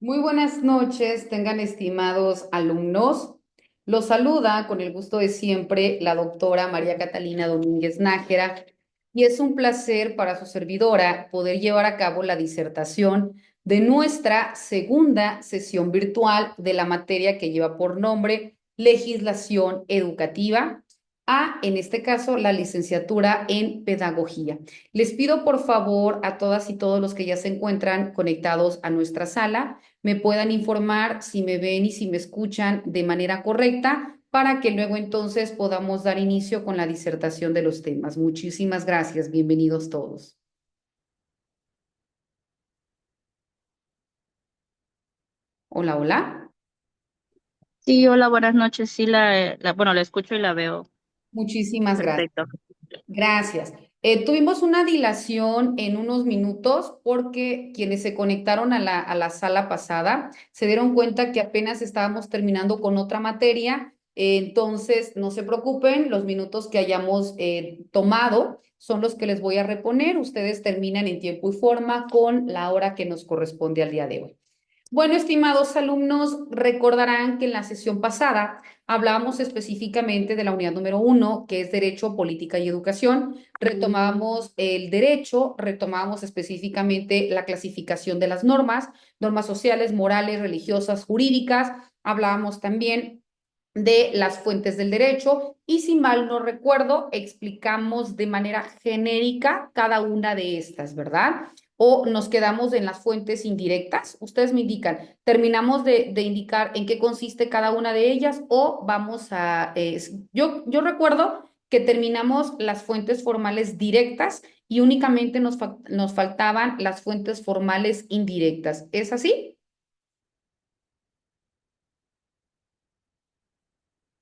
Muy buenas noches, tengan estimados alumnos. Los saluda con el gusto de siempre la doctora María Catalina Domínguez Nájera y es un placer para su servidora poder llevar a cabo la disertación de nuestra segunda sesión virtual de la materia que lleva por nombre Legislación Educativa, en este caso, la licenciatura en Pedagogía. Les pido por favor a todas y todos los que ya se encuentran conectados a nuestra sala me puedan informar si me ven y si me escuchan de manera correcta para que luego entonces podamos dar inicio con la disertación de los temas. Muchísimas gracias. Bienvenidos todos. Hola, hola. Sí, hola, buenas noches. Sí, bueno, la escucho y la veo. Muchísimas gracias. Perfecto. Gracias. Tuvimos una dilación en unos minutos porque quienes se conectaron a la sala pasada se dieron cuenta que apenas estábamos terminando con otra materia. Entonces, no se preocupen, los minutos que hayamos tomado son los que les voy a reponer. Ustedes terminan en tiempo y forma con la hora que nos corresponde al día de hoy. Bueno, estimados alumnos, recordarán que en la sesión pasada hablábamos específicamente de la unidad número uno, que es Derecho, Política y Educación. Retomábamos el derecho, retomábamos específicamente la clasificación de las normas, normas sociales, morales, religiosas, jurídicas. Hablábamos también de las fuentes del derecho y si mal no recuerdo, explicamos de manera genérica cada una de estas, ¿verdad? O nos quedamos en las fuentes indirectas. Ustedes me indican, ¿terminamos de indicar en qué consiste cada una de ellas o vamos a... yo recuerdo que terminamos las fuentes formales directas y únicamente nos faltaban las fuentes formales indirectas. ¿Es así?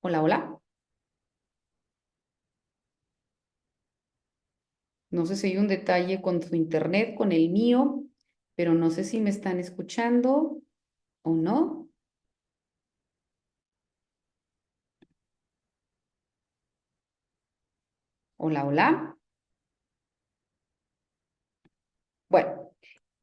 Hola, hola. No sé si hay un detalle con su internet, con el mío, pero no sé si me están escuchando o no. Hola, hola. Bueno,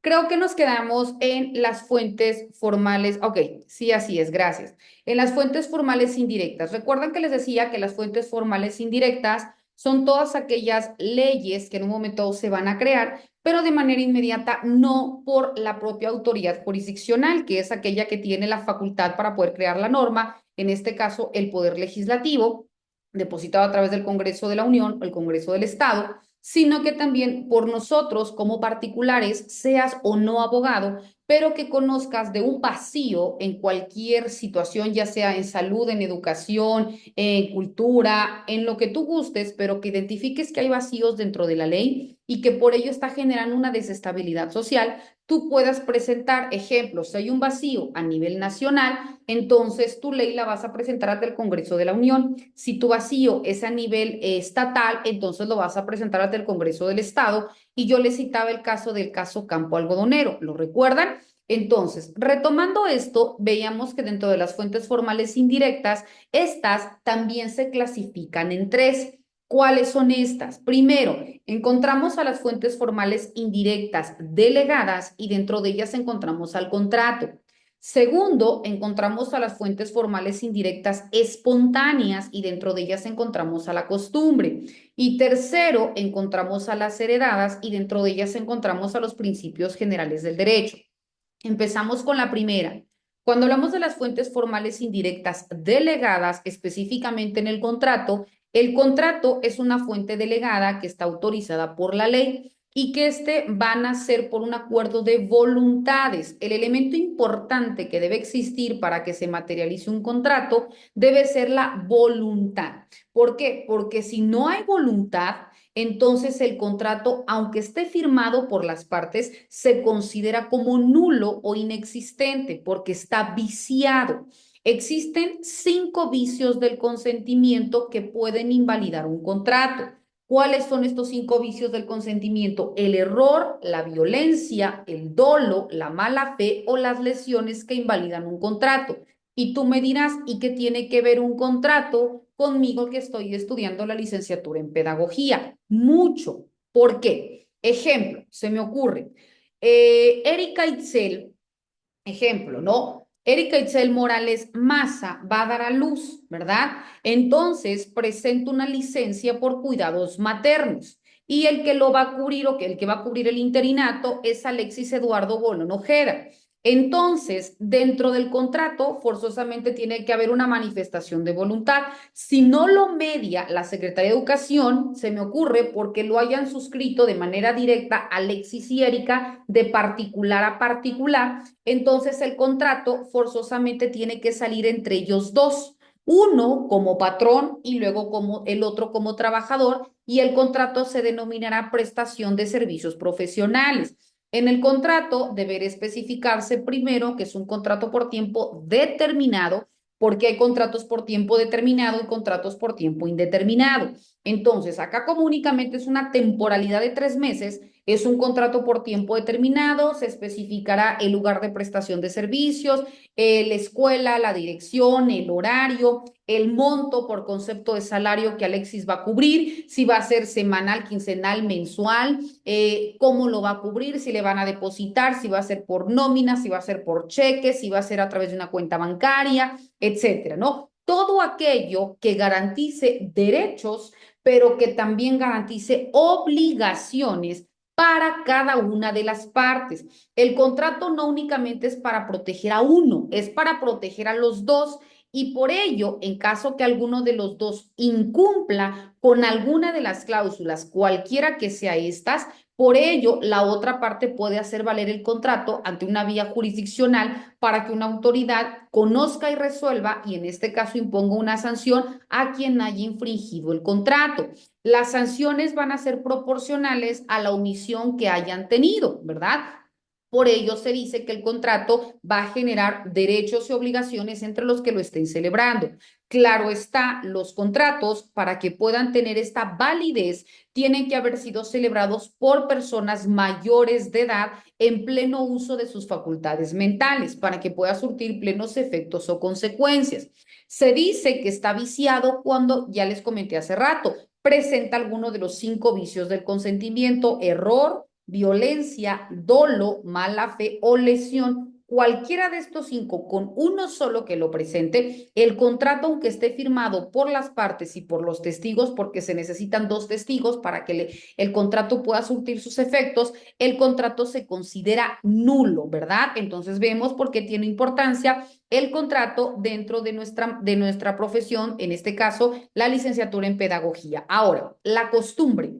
creo que nos quedamos en las fuentes formales. Ok, sí, así es, gracias. En las fuentes formales indirectas. Recuerdan que les decía que las fuentes formales indirectas son todas aquellas leyes que en un momento se van a crear, pero de manera inmediata, no por la propia autoridad jurisdiccional, que es aquella que tiene la facultad para poder crear la norma, en este caso el Poder Legislativo, depositado a través del Congreso de la Unión o el Congreso del Estado, sino que también por nosotros como particulares, seas o no abogado, pero que conozcas de un vacío en cualquier situación, ya sea en salud, en educación, en cultura, en lo que tú gustes, pero que identifiques que hay vacíos dentro de la ley y que por ello está generando una desestabilidad social, tú puedas presentar ejemplos. Si hay un vacío a nivel nacional, entonces tu ley la vas a presentar ante el Congreso de la Unión. Si tu vacío es a nivel estatal, entonces lo vas a presentar ante el Congreso del Estado. Y yo les citaba el caso del caso Campo Algodonero. ¿Lo recuerdan? Entonces, retomando esto, veíamos que dentro de las fuentes formales indirectas, estas también se clasifican en tres. ¿Cuáles son estas? Primero, encontramos a las fuentes formales indirectas delegadas y dentro de ellas encontramos al contrato. Segundo, encontramos a las fuentes formales indirectas espontáneas y dentro de ellas encontramos a la costumbre. Y tercero, encontramos a las heredadas y dentro de ellas encontramos a los principios generales del derecho. Empezamos con la primera. Cuando hablamos de las fuentes formales indirectas delegadas específicamente en el contrato es una fuente delegada que está autorizada por la ley y que van a ser por un acuerdo de voluntades. El elemento importante que debe existir para que se materialice un contrato debe ser la voluntad. ¿Por qué? Porque si no hay voluntad, entonces el contrato, aunque esté firmado por las partes, se considera como nulo o inexistente porque está viciado. Existen 5 vicios del consentimiento que pueden invalidar un contrato. ¿Cuáles son estos 5 vicios del consentimiento? El error, la violencia, el dolo, la mala fe o las lesiones que invalidan un contrato. Y tú me dirás, ¿y qué tiene que ver un contrato conmigo que estoy estudiando la licenciatura en pedagogía? Mucho. ¿Por qué? Ejemplo, se me ocurre. Erika Itzel Ejemplo, ¿no? Erika Itzel Morales Maza va a dar a luz, ¿verdad? Entonces presenta una licencia por cuidados maternos. Y el que lo va a cubrir o que el que va a cubrir el interinato es Alexis Eduardo Bolón Ojeda. Entonces, dentro del contrato, forzosamente tiene que haber una manifestación de voluntad. Si no lo media la Secretaría de Educación, se me ocurre porque lo hayan suscrito de manera directa Alexis y Erika de particular a particular, entonces el contrato forzosamente tiene que salir entre ellos dos, uno como patrón y luego como el otro como trabajador, y el contrato se denominará prestación de servicios profesionales. En el contrato deberá especificarse primero que es un contrato por tiempo determinado, porque hay contratos por tiempo determinado y contratos por tiempo indeterminado. Entonces, acá como únicamente es una temporalidad de 3 meses, es un contrato por tiempo determinado, se especificará el lugar de prestación de servicios, la escuela, la dirección, el horario, el monto por concepto de salario que Alexis va a cubrir, si va a ser semanal, quincenal, mensual, cómo lo va a cubrir, si le van a depositar, si va a ser por nómina, si va a ser por cheque, si va a ser a través de una cuenta bancaria, etcétera, ¿no? Todo aquello que garantice derechos, pero que también garantice obligaciones para cada una de las partes. El contrato no únicamente es para proteger a uno, es para proteger a los dos, y por ello, en caso que alguno de los dos incumpla con alguna de las cláusulas, cualquiera que sea estas, por ello la otra parte puede hacer valer el contrato ante una vía jurisdiccional para que una autoridad conozca y resuelva, y en este caso imponga una sanción a quien haya infringido el contrato. Las sanciones van a ser proporcionales a la omisión que hayan tenido, ¿verdad? Por ello se dice que el contrato va a generar derechos y obligaciones entre los que lo estén celebrando. Claro está, los contratos, para que puedan tener esta validez, tienen que haber sido celebrados por personas mayores de edad en pleno uso de sus facultades mentales, para que pueda surtir plenos efectos o consecuencias. Se dice que está viciado cuando, ya les comenté hace rato, presenta alguno de los 5 vicios del consentimiento: error, violencia, dolo, mala fe o lesión. Cualquiera de estos 5, con uno solo que lo presente, el contrato, aunque esté firmado por las partes y por los testigos, porque se necesitan 2 testigos para que el contrato pueda surtir sus efectos, el contrato se considera nulo, ¿verdad? Entonces vemos por qué tiene importancia el contrato dentro de nuestra profesión, en este caso, la licenciatura en pedagogía. Ahora, la costumbre.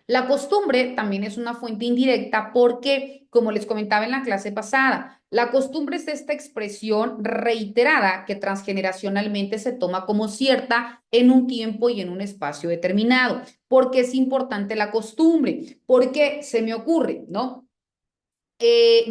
La costumbre también es una fuente indirecta porque, como les comentaba en la clase pasada, la costumbre es esta expresión reiterada que transgeneracionalmente se toma como cierta en un tiempo y en un espacio determinado. ¿Por qué es importante la costumbre? Porque se me ocurre, ¿no?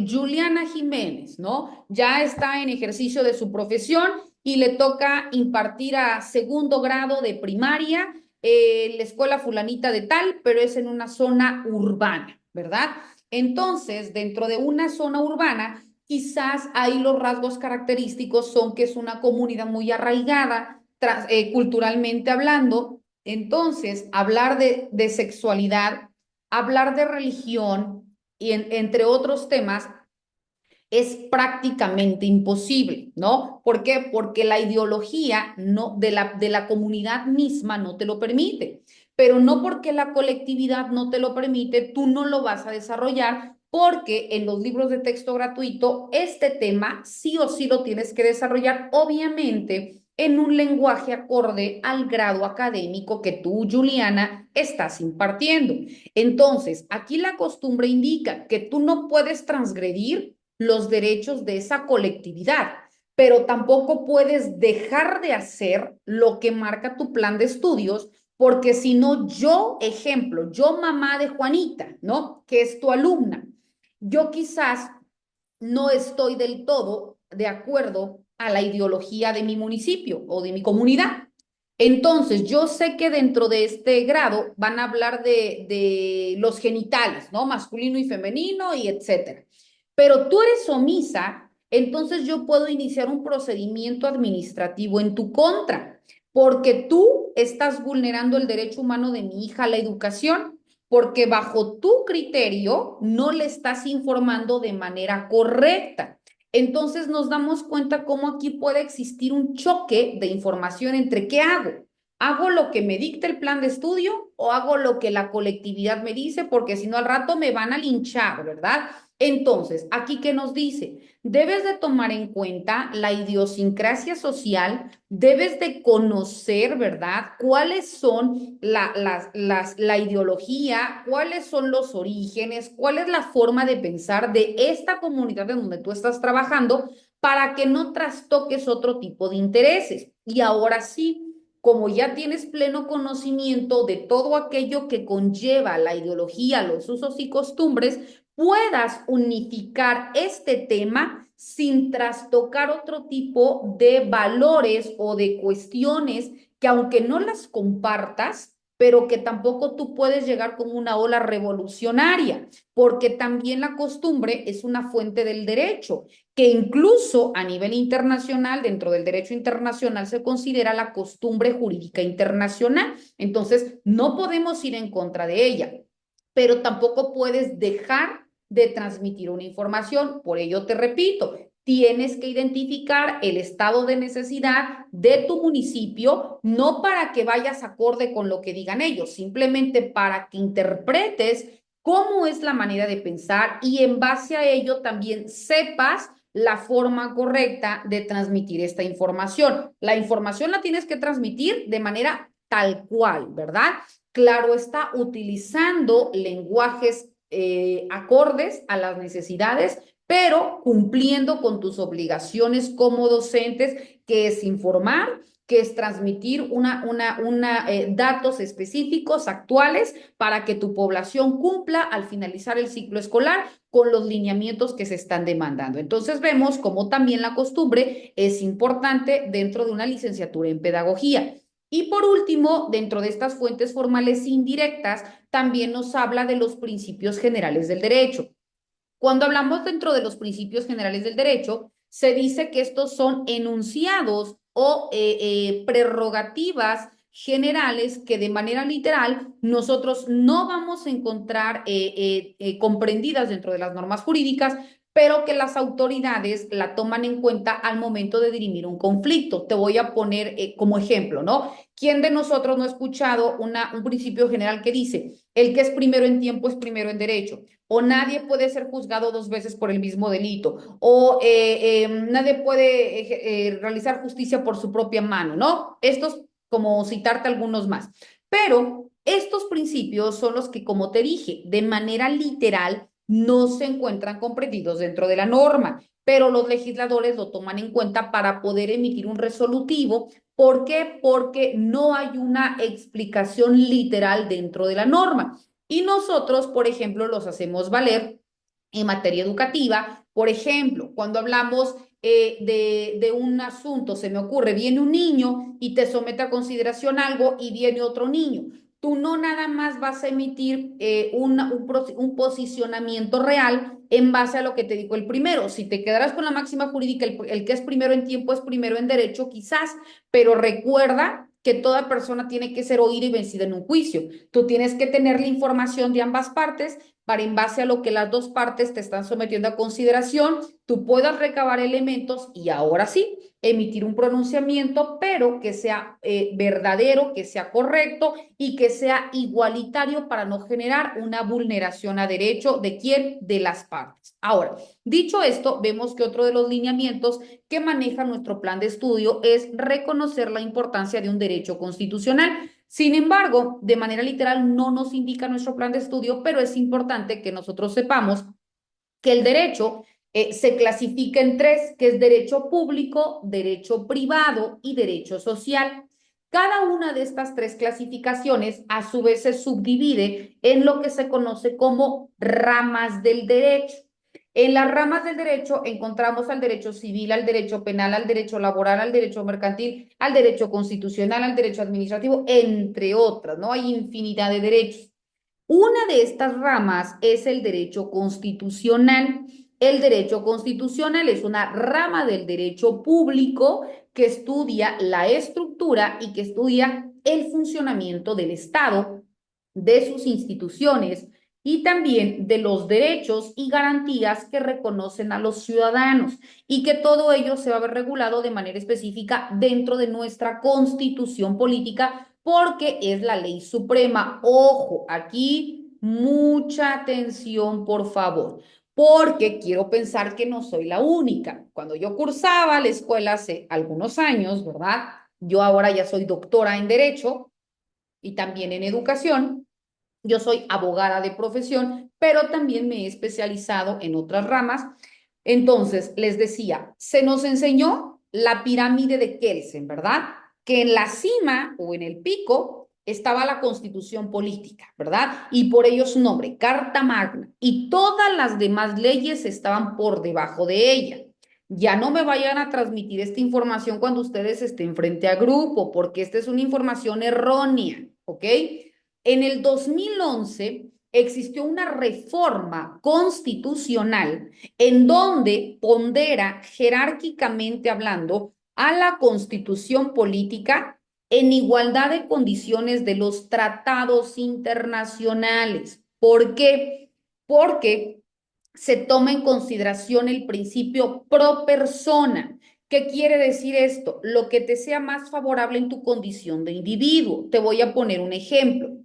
Juliana Jiménez, ¿no? Ya está en ejercicio de su profesión y le toca impartir a segundo grado de primaria, la escuela fulanita de tal, pero es en una zona urbana, ¿verdad? Entonces, dentro de una zona urbana, quizás ahí los rasgos característicos son que es una comunidad muy arraigada, culturalmente hablando. Entonces, hablar de sexualidad, hablar de religión y entre otros temas es prácticamente imposible, ¿no? ¿Por qué? Porque la ideología no, de la comunidad misma no te lo permite, pero no porque la colectividad no te lo permite, tú no lo vas a desarrollar, porque en los libros de texto gratuito este tema sí o sí lo tienes que desarrollar, obviamente en un lenguaje acorde al grado académico que tú, Juliana, estás impartiendo. Entonces, aquí la costumbre indica que tú no puedes transgredir los derechos de esa colectividad, pero tampoco puedes dejar de hacer lo que marca tu plan de estudios, porque si no, yo, ejemplo, yo mamá de Juanita, ¿no? Que es tu alumna, yo quizás no estoy del todo de acuerdo a la ideología de mi municipio o de mi comunidad. Entonces, yo sé que dentro de este grado van a hablar de los genitales, ¿no? Masculino y femenino y etcétera. Pero tú eres omisa, entonces yo puedo iniciar un procedimiento administrativo en tu contra, porque tú estás vulnerando el derecho humano de mi hija a la educación, porque bajo tu criterio no le estás informando de manera correcta. Entonces nos damos cuenta cómo aquí puede existir un choque de información entre qué hago. ¿Hago lo que me dicta el plan de estudio o hago lo que la colectividad me dice? Porque si no al rato me van a linchar, ¿verdad? Entonces, aquí qué nos dice, debes de tomar en cuenta la idiosincrasia social, debes de conocer, ¿verdad? ¿Cuáles son la ideología? ¿Cuáles son los orígenes? ¿Cuál es la forma de pensar de esta comunidad en donde tú estás trabajando para que no trastoques otro tipo de intereses? Y ahora sí, como ya tienes pleno conocimiento de todo aquello que conlleva la ideología, los usos y costumbres, puedas unificar este tema sin trastocar otro tipo de valores o de cuestiones que aunque no las compartas, pero que tampoco tú puedes llegar como una ola revolucionaria, porque también la costumbre es una fuente del derecho, que incluso a nivel internacional, dentro del derecho internacional, se considera la costumbre jurídica internacional. Entonces, no podemos ir en contra de ella, pero tampoco puedes dejar de transmitir una información. Por ello, te repito, tienes que identificar el estado de necesidad de tu municipio, no para que vayas acorde con lo que digan ellos, simplemente para que interpretes cómo es la manera de pensar y en base a ello también sepas la forma correcta de transmitir esta información. La información la tienes que transmitir de manera tal cual, ¿verdad? Claro está, utilizando lenguajes acordes a las necesidades, pero cumpliendo con tus obligaciones como docentes, que es informar, que es transmitir datos específicos, actuales, para que tu población cumpla al finalizar el ciclo escolar con los lineamientos que se están demandando. Entonces vemos cómo también la costumbre es importante dentro de una licenciatura en pedagogía. Y por último, dentro de estas fuentes formales indirectas, también nos habla de los principios generales del derecho. Cuando hablamos dentro de los principios generales del derecho, se dice que estos son enunciados o prerrogativas generales que de manera literal nosotros no vamos a encontrar comprendidas dentro de las normas jurídicas, pero que las autoridades la toman en cuenta al momento de dirimir un conflicto. Te voy a poner como ejemplo, ¿no? ¿Quién de nosotros no ha escuchado un principio general que dice, el que es primero en tiempo es primero en derecho? O nadie puede ser juzgado dos veces por el mismo delito, o nadie puede realizar justicia por su propia mano, ¿no? Estos, como citarte algunos más. Pero estos principios son los que, como te dije, de manera literal no se encuentran comprendidos dentro de la norma, pero los legisladores lo toman en cuenta para poder emitir un resolutivo. ¿Por qué? Porque no hay una explicación literal dentro de la norma. Y nosotros, por ejemplo, los hacemos valer en materia educativa. Por ejemplo, cuando hablamos de un asunto, se me ocurre, viene un niño y te somete a consideración algo y viene otro niño. Tú no nada más vas a emitir un posicionamiento real en base a lo que te dijo el primero. Si te quedarás con la máxima jurídica, el que es primero en tiempo es primero en derecho, quizás, pero recuerda que toda persona tiene que ser oída y vencida en un juicio. Tú tienes que tener la información de ambas partes para en base a lo que las dos partes te están sometiendo a consideración, tú puedas recabar elementos y ahora sí, emitir un pronunciamiento, pero que sea verdadero, que sea correcto y que sea igualitario para no generar una vulneración a derecho de quién, de las partes. Ahora, dicho esto, vemos que otro de los lineamientos que maneja nuestro plan de estudio es reconocer la importancia de un derecho constitucional. Sin embargo, de manera literal no nos indica nuestro plan de estudio, pero es importante que nosotros sepamos que el derecho se clasifica en tres, que es derecho público, derecho privado y derecho social. Cada una de estas tres clasificaciones a su vez se subdivide en lo que se conoce como ramas del derecho. En las ramas del derecho encontramos al derecho civil, al derecho penal, al derecho laboral, al derecho mercantil, al derecho constitucional, al derecho administrativo, entre otras, ¿no? Hay infinidad de derechos. Una de estas ramas es el derecho constitucional. El derecho constitucional es una rama del derecho público que estudia la estructura y que estudia el funcionamiento del Estado, de sus instituciones, y también de los derechos y garantías que reconocen a los ciudadanos y que todo ello se va a ver regulado de manera específica dentro de nuestra Constitución política porque es la ley suprema. Ojo, aquí mucha atención, por favor, porque quiero pensar que no soy la única. Cuando yo cursaba la escuela hace algunos años, ¿verdad? Yo ahora ya soy doctora en Derecho y también en Educación. Yo soy abogada de profesión, pero también me he especializado en otras ramas. Entonces, les decía, se nos enseñó la pirámide de Kelsen, ¿verdad? Que en la cima o en el pico estaba la constitución política, ¿verdad? Y por ello su nombre, Carta Magna. Y todas las demás leyes estaban por debajo de ella. Ya no me vayan a transmitir esta información cuando ustedes estén frente a grupo, porque esta es una información errónea, ¿ok? En el 2011 existió una reforma constitucional en donde pondera jerárquicamente hablando a la constitución política en igualdad de condiciones de los tratados internacionales. ¿Por qué? Porque se toma en consideración el principio pro persona. ¿Qué quiere decir esto? Lo que te sea más favorable en tu condición de individuo. Te voy a poner un ejemplo.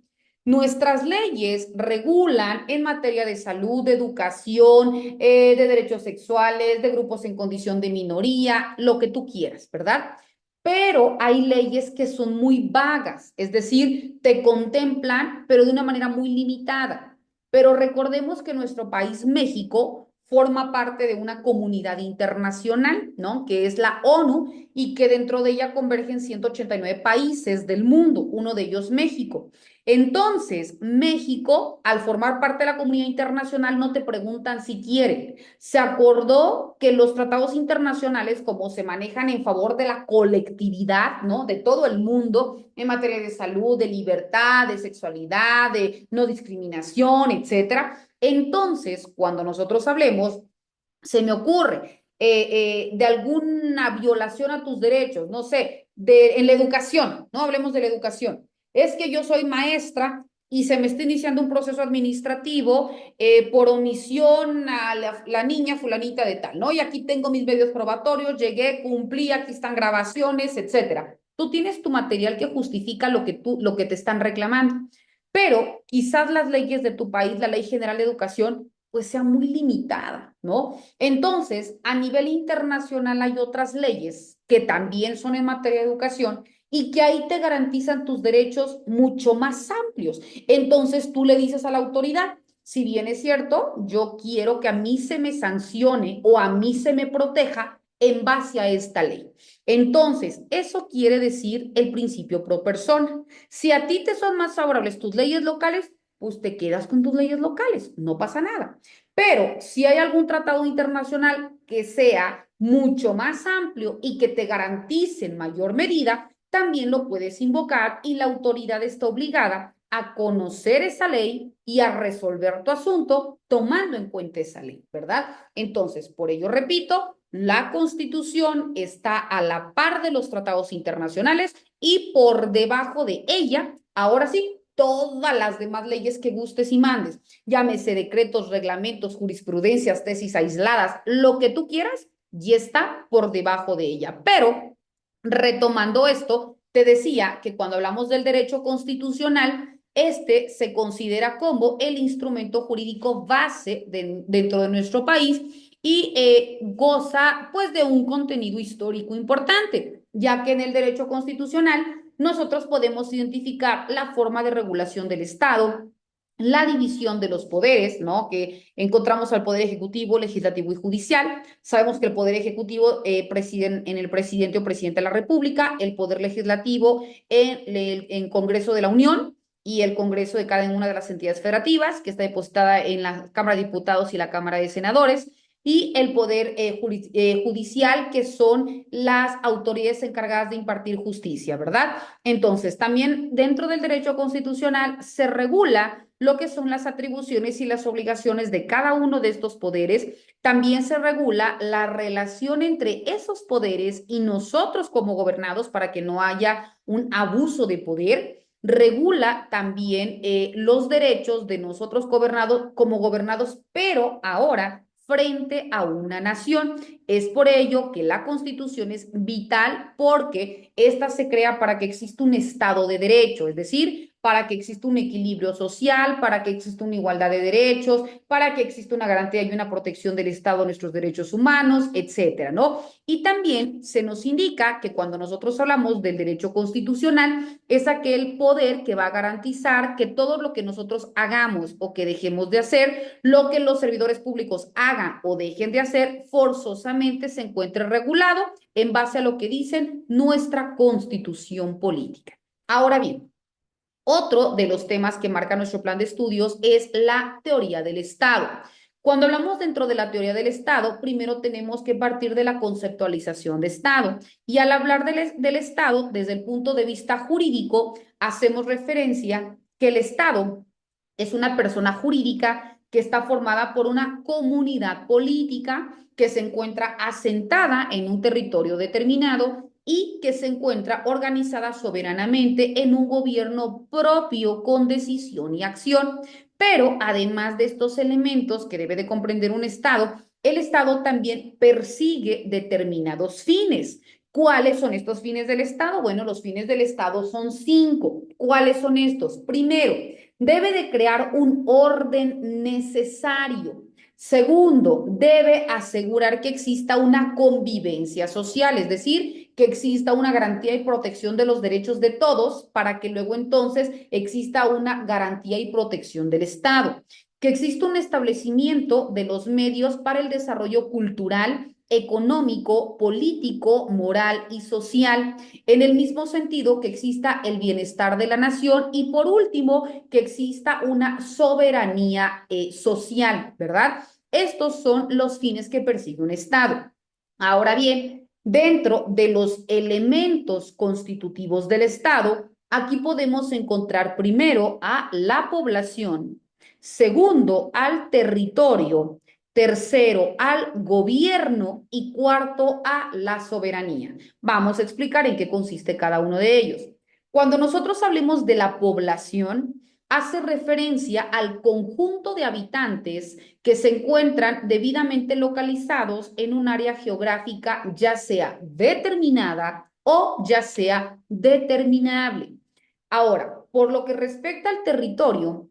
Nuestras leyes regulan en materia de salud, de educación, de derechos sexuales, de grupos en condición de minoría, lo que tú quieras, ¿verdad? Pero hay leyes que son muy vagas, es decir, te contemplan, pero de una manera muy limitada. Pero recordemos que nuestro país, México, forma parte de una comunidad internacional, ¿no? Que es la ONU y que dentro de ella convergen 189 países del mundo, uno de ellos México. Entonces, México, al formar parte de la comunidad internacional, no te preguntan si quiere. Se acordó que los tratados internacionales, como se manejan en favor de la colectividad, ¿no? De todo el mundo, en materia de salud, de libertad, de sexualidad, de no discriminación, etcétera. Entonces, cuando nosotros hablemos, se me ocurre de alguna violación a tus derechos, no sé, en la educación, no hablemos de la educación. Es que yo soy maestra y se me está iniciando un proceso administrativo por omisión a la niña fulanita de tal, ¿no? Y aquí tengo mis medios probatorios, llegué, cumplí, aquí están grabaciones, etcétera. Tú tienes tu material que justifica lo que te están reclamando, pero quizás las leyes de tu país, la Ley General de Educación, pues sea muy limitada, ¿no? Entonces, a nivel internacional hay otras leyes que también son en materia de educación y que ahí te garantizan tus derechos mucho más amplios. Entonces, tú le dices a la autoridad, si bien es cierto, yo quiero que a mí se me sancione o a mí se me proteja en base a esta ley. Entonces, eso quiere decir el principio pro persona. Si a ti te son más favorables tus leyes locales, pues te quedas con tus leyes locales, no pasa nada. Pero si hay algún tratado internacional que sea mucho más amplio y que te garantice en mayor medida, también lo puedes invocar y la autoridad está obligada a conocer esa ley y a resolver tu asunto tomando en cuenta esa ley, ¿verdad? Entonces, por ello repito, la Constitución está a la par de los tratados internacionales y por debajo de ella, ahora sí, todas las demás leyes que gustes y mandes, llámese decretos, reglamentos, jurisprudencias, tesis aisladas, lo que tú quieras, y está por debajo de ella. Pero, retomando esto, te decía que cuando hablamos del derecho constitucional, este se considera como el instrumento jurídico base dentro de nuestro país y goza pues de un contenido histórico importante, ya que en el derecho constitucional nosotros podemos identificar la forma de regulación del Estado, la división de los poderes, ¿no? Que encontramos al poder ejecutivo, legislativo y judicial. Sabemos que el poder ejecutivo preside en el presidente o presidente de la República, el poder legislativo en Congreso de la Unión y el Congreso de cada una de las entidades federativas, que está depositada en la Cámara de Diputados y la Cámara de Senadores, y el poder judicial, que son las autoridades encargadas de impartir justicia, ¿verdad? Entonces, también dentro del derecho constitucional se regula lo que son las atribuciones y las obligaciones de cada uno de estos poderes. También se regula la relación entre esos poderes y nosotros como gobernados para que no haya un abuso de poder. regula también los derechos de nosotros gobernados como gobernados, pero ahora frente a una nación. Es por ello que la Constitución es vital porque esta se crea para que exista un Estado de Derecho, es decir, para que exista un equilibrio social, para que exista una igualdad de derechos, para que exista una garantía y una protección del Estado de nuestros derechos humanos, etcétera, ¿no? Y también se nos indica que cuando nosotros hablamos del derecho constitucional, es aquel poder que va a garantizar que todo lo que nosotros hagamos o que dejemos de hacer, lo que los servidores públicos hagan o dejen de hacer, forzosamente se encuentre regulado en base a lo que dicen nuestra constitución política. Ahora bien, otro de los temas que marca nuestro plan de estudios es la teoría del Estado. Cuando hablamos dentro de la teoría del Estado, primero tenemos que partir de la conceptualización de Estado. Y al hablar del Estado, desde el punto de vista jurídico, hacemos referencia que el Estado es una persona jurídica que está formada por una comunidad política que se encuentra asentada en un territorio determinado y que se encuentra organizada soberanamente en un gobierno propio con decisión y acción. Pero además de estos elementos que debe de comprender un Estado, el Estado también persigue determinados fines. ¿Cuáles son estos fines del Estado? Bueno, los fines del Estado son cinco. ¿Cuáles son estos? Primero, debe de crear un orden necesario. Segundo, debe asegurar que exista una convivencia social, es decir, que exista una garantía y protección de los derechos de todos para que luego entonces exista una garantía y protección del Estado, que exista un establecimiento de los medios para el desarrollo cultural, económico, político, moral y social, en el mismo sentido que exista el bienestar de la nación y por último, que exista una soberanía social, ¿verdad? Estos son los fines que persigue un Estado. Ahora bien, dentro de los elementos constitutivos del Estado, aquí podemos encontrar primero a la población, segundo al territorio, tercero al gobierno y cuarto a la soberanía. Vamos a explicar en qué consiste cada uno de ellos. Cuando nosotros hablemos de la población, hace referencia al conjunto de habitantes que se encuentran debidamente localizados en un área geográfica, ya sea determinada o ya sea determinable. Ahora, por lo que respecta al territorio,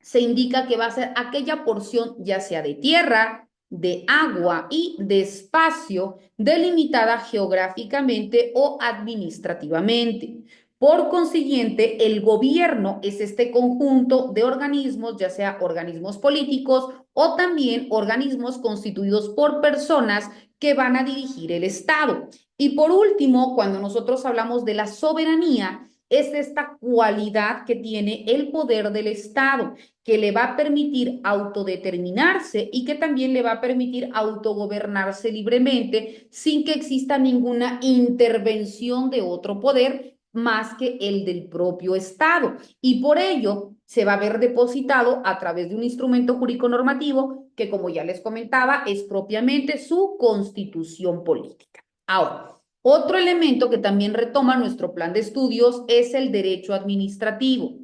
se indica que va a ser aquella porción ya sea de tierra, de agua y de espacio delimitada geográficamente o administrativamente. Por consiguiente, el gobierno es este conjunto de organismos, ya sea organismos políticos o también organismos constituidos por personas que van a dirigir el Estado. Y por último, cuando nosotros hablamos de la soberanía, es esta cualidad que tiene el poder del Estado, que le va a permitir autodeterminarse y que también le va a permitir autogobernarse libremente sin que exista ninguna intervención de otro poder más que el del propio Estado. Y por ello se va a ver depositado a través de un instrumento jurídico normativo que, como ya les comentaba, es propiamente su constitución política. Ahora, otro elemento que también retoma nuestro plan de estudios es el derecho administrativo.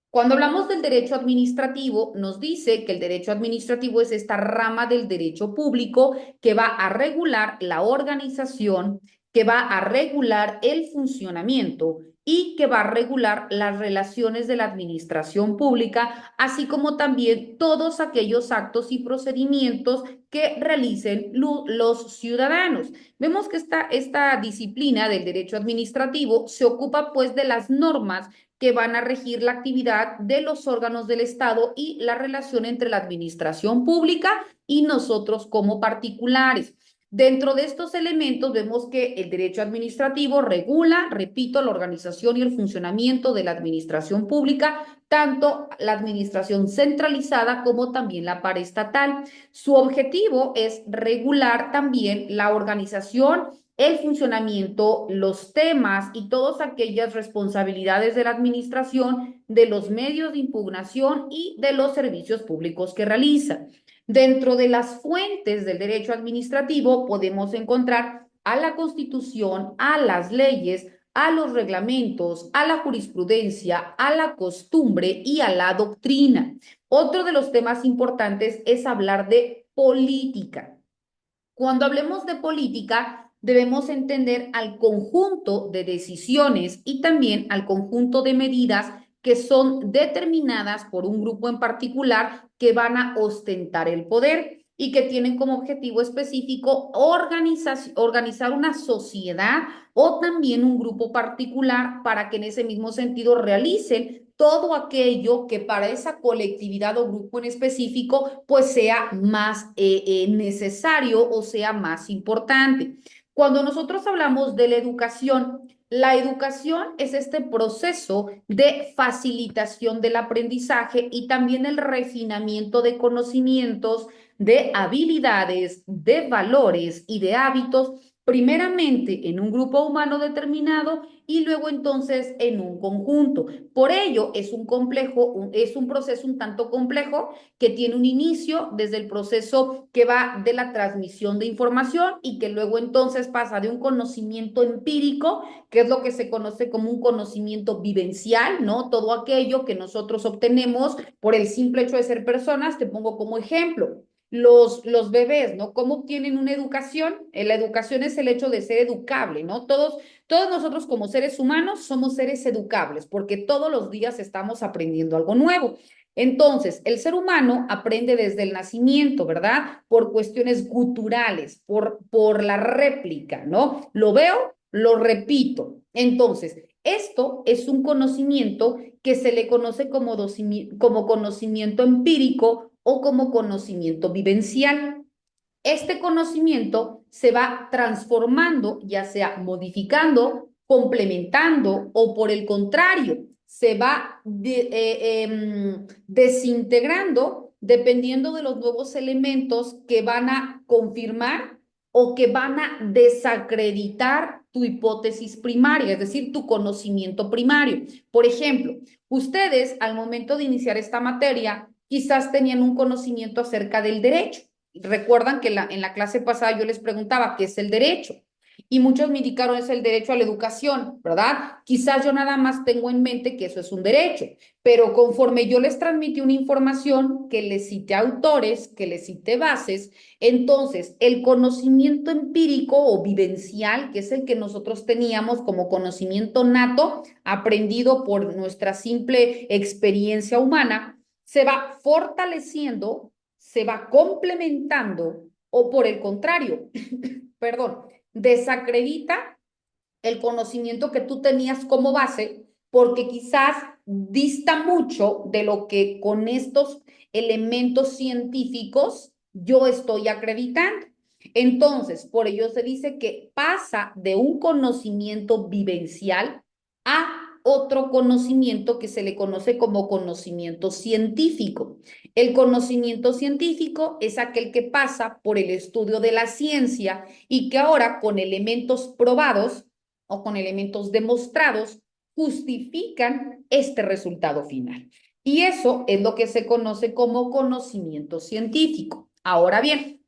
Cuando hablamos del derecho administrativo, nos dice que el derecho administrativo es esta rama del derecho público que va a regular la organización, que va a regular el funcionamiento y que va a regular las relaciones de la administración pública, así como también todos aquellos actos y procedimientos que realicen los ciudadanos. Vemos que esta disciplina del derecho administrativo se ocupa pues de las normas que van a regir la actividad de los órganos del Estado y la relación entre la administración pública y nosotros como particulares. Dentro de estos elementos vemos que el derecho administrativo regula, repito, la organización y el funcionamiento de la administración pública, tanto la administración centralizada como también la paraestatal. Su objetivo es regular también la organización, el funcionamiento, los temas y todas aquellas responsabilidades de la administración, de los medios de impugnación y de los servicios públicos que realiza. Dentro de las fuentes del derecho administrativo podemos encontrar a la Constitución, a las leyes, a los reglamentos, a la jurisprudencia, a la costumbre y a la doctrina. Otro de los temas importantes es hablar de política. Cuando hablemos de política, debemos entender al conjunto de decisiones y también al conjunto de medidas que son determinadas por un grupo en particular que van a ostentar el poder y que tienen como objetivo específico organizar una sociedad o también un grupo particular para que en ese mismo sentido realicen todo aquello que para esa colectividad o grupo en específico pues sea más necesario o sea más importante. Cuando nosotros hablamos de la educación es este proceso de facilitación del aprendizaje y también el refinamiento de conocimientos, de habilidades, de valores y de hábitos, primeramente en un grupo humano determinado y luego entonces en un conjunto. Por ello es un proceso un tanto complejo que tiene un inicio desde el proceso que va de la transmisión de información y que luego entonces pasa de un conocimiento empírico, que es lo que se conoce como un conocimiento vivencial, ¿no? Todo aquello que nosotros obtenemos por el simple hecho de ser personas, te pongo como ejemplo. Los bebés, ¿no? ¿Cómo obtienen una educación? La educación es el hecho de ser educable, ¿no? Todos nosotros como seres humanos somos seres educables porque todos los días estamos aprendiendo algo nuevo. Entonces, el ser humano aprende desde el nacimiento, ¿verdad? Por cuestiones guturales, por la réplica, ¿no? Lo veo, lo repito. Entonces, esto es un conocimiento que se le conoce como conocimiento empírico o como conocimiento vivencial. Este conocimiento se va transformando, ya sea modificando, complementando o por el contrario, se va desintegrando dependiendo de los nuevos elementos que van a confirmar o que van a desacreditar tu hipótesis primaria, es decir, tu conocimiento primario. Por ejemplo, ustedes al momento de iniciar esta materia quizás tenían un conocimiento acerca del derecho. Recuerdan que en la clase pasada yo les preguntaba qué es el derecho y muchos me indicaron es el derecho a la educación, ¿verdad? Quizás yo nada más tengo en mente que eso es un derecho, pero conforme yo les transmití una información que les cité autores, que les cité bases, entonces el conocimiento empírico o vivencial, que es el que nosotros teníamos como conocimiento nato, aprendido por nuestra simple experiencia humana, se va fortaleciendo, se va complementando o por el contrario, perdón, desacredita el conocimiento que tú tenías como base porque quizás dista mucho de lo que con estos elementos científicos yo estoy acreditando. Entonces, por ello se dice que pasa de un conocimiento vivencial a otro conocimiento que se le conoce como conocimiento científico. El conocimiento científico es aquel que pasa por el estudio de la ciencia y que ahora con elementos probados o con elementos demostrados justifican este resultado final. Y eso es lo que se conoce como conocimiento científico. Ahora bien,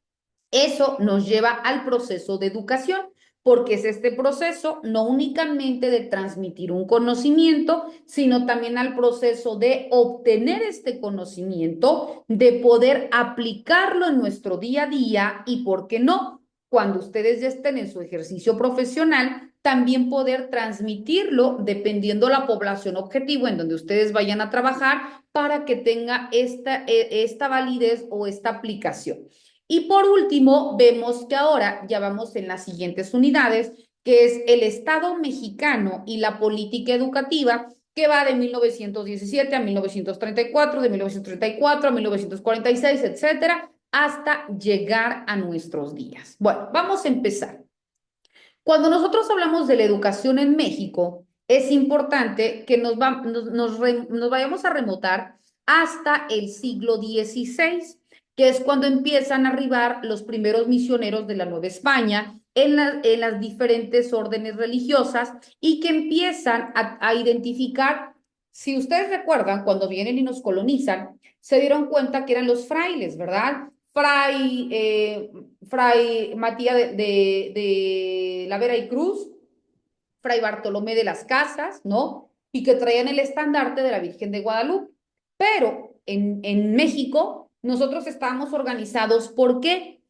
eso nos lleva al proceso de educación, porque es este proceso no únicamente de transmitir un conocimiento, sino también al proceso de obtener este conocimiento, de poder aplicarlo en nuestro día a día y, ¿por qué no? Cuando ustedes ya estén en su ejercicio profesional, también poder transmitirlo dependiendo la población objetivo en donde ustedes vayan a trabajar para que tenga esta validez o esta aplicación. Y por último, vemos que ahora ya vamos en las siguientes unidades, que es el Estado mexicano y la política educativa, que va de 1917 a 1934, de 1934 a 1946, etcétera, hasta llegar a nuestros días. Bueno, vamos a empezar. Cuando nosotros hablamos de la educación en México, es importante que nos vayamos a remontar hasta el siglo XVI, que es cuando empiezan a arribar los primeros misioneros de la Nueva España en las diferentes órdenes religiosas y que empiezan a identificar, si ustedes recuerdan, cuando vienen y nos colonizan, se dieron cuenta que eran los frailes, ¿verdad? Fray Matías de la Vera y Cruz, Fray Bartolomé de las Casas, ¿no? Y que traían el estandarte de la Virgen de Guadalupe. Pero en México nosotros estábamos organizados, ¿por qué?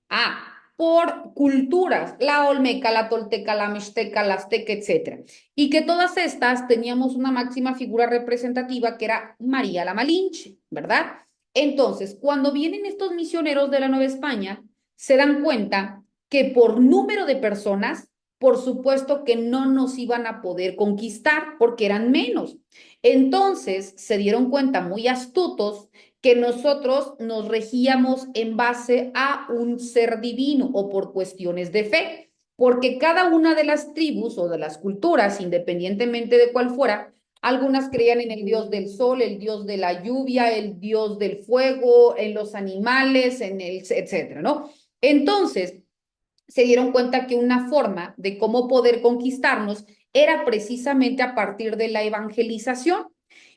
Por culturas, la olmeca, la tolteca, la mixteca, la azteca, etcétera. Y que todas estas teníamos una máxima figura representativa que era María la Malinche, ¿verdad? Entonces, cuando vienen estos misioneros de la Nueva España, se dan cuenta que por número de personas, por supuesto que no nos iban a poder conquistar porque eran menos. Entonces, se dieron cuenta muy astutos que nosotros nos regíamos en base a un ser divino o por cuestiones de fe, porque cada una de las tribus o de las culturas, independientemente de cuál fuera, algunas creían en el dios del sol, el dios de la lluvia, el dios del fuego, en los animales, en el etcétera, ¿no? Entonces, se dieron cuenta que una forma de cómo poder conquistarnos era precisamente a partir de la evangelización.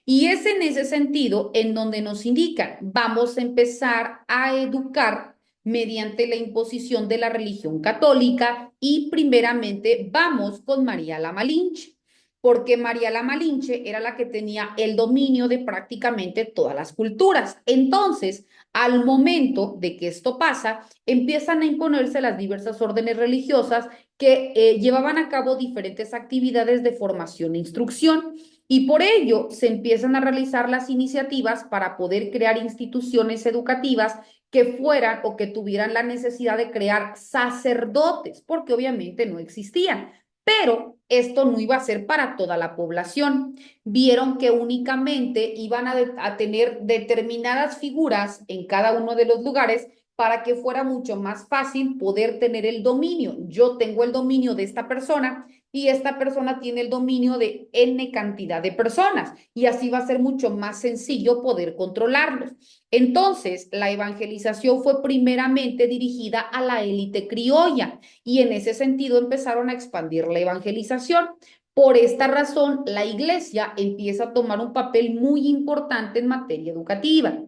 Y es en ese sentido en donde nos indican, vamos a empezar a educar mediante la imposición de la religión católica y primeramente vamos con María la Malinche, porque María la Malinche era la que tenía el dominio de prácticamente todas las culturas. Entonces, al momento de que esto pasa, empiezan a imponerse las diversas órdenes religiosas que llevaban a cabo diferentes actividades de formación e instrucción. Y por ello se empiezan a realizar las iniciativas para poder crear instituciones educativas que fueran o que tuvieran la necesidad de crear sacerdotes, porque obviamente no existían. Pero esto no iba a ser para toda la población. Vieron que únicamente iban a tener determinadas figuras en cada uno de los lugares para que fuera mucho más fácil poder tener el dominio. Yo tengo el dominio de esta persona y esta persona tiene el dominio de N cantidad de personas y así va a ser mucho más sencillo poder controlarlos. Entonces, la evangelización fue primeramente dirigida a la élite criolla y en ese sentido empezaron a expandir la evangelización. Por esta razón, la iglesia empieza a tomar un papel muy importante en materia educativa.